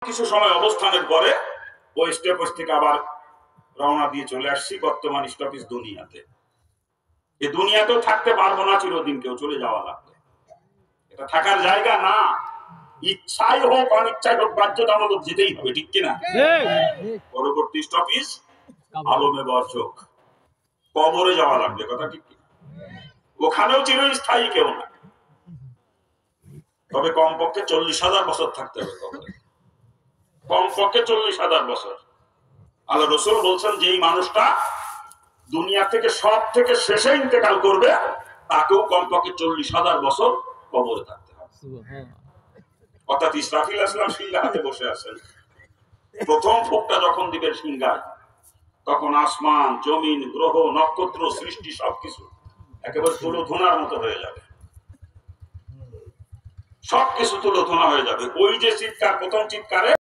কিছু সময় অবস্থানের পরে ওই স্টপেজ থেকে আবার রওনা দিয়ে চলে আসছি বর্তমান স্টপেজ দুনিয়াতে। এই দুনিয়াতেও থাকতে পারবো না চিরদিন, কেউ চলে যাওয়া লাগবে। এটা থাকার জায়গা না, ইচ্ছাই হোক অনিচ্ছাই হোক বাধ্যতামূলক যেতেই হবে, ঠিক কিনা? পরবর্তী স্টপেজ আলমে বরচোখ, কবরে যাওয়া লাগবে, কথা ঠিক কিনা? ওখানেও চিরস্থায়ী কেউ না, তবে কমপক্ষে 40,000 বছর থাকতে হবে কবরে, কমপক্ষে 40,000 বছর। আল্লাহ রাসূল বলছেন যেই মানুষটা দুনিয়া থেকে সব থেকে শেষে ইন্তেকাল করবে তাকেও কমপক্ষে 40,000 বছর কবরে থাকতে হবে। অর্থাৎ ইসরাফিল আলাইহিস সালাম সিংহা হাতে বসে আছেন, প্রথম ফুঁকটা যখন দিবেন সিংহায়, তখন আসমান জমিন গ্রহ নক্ষত্র সৃষ্টি সবকিছু একেবারে তুলো ধোনার মতো হয়ে যাবে, সবকিছু তুলো ধোনা হয়ে যাবে। ওই যে চিৎকার, প্রথম চিৎকারে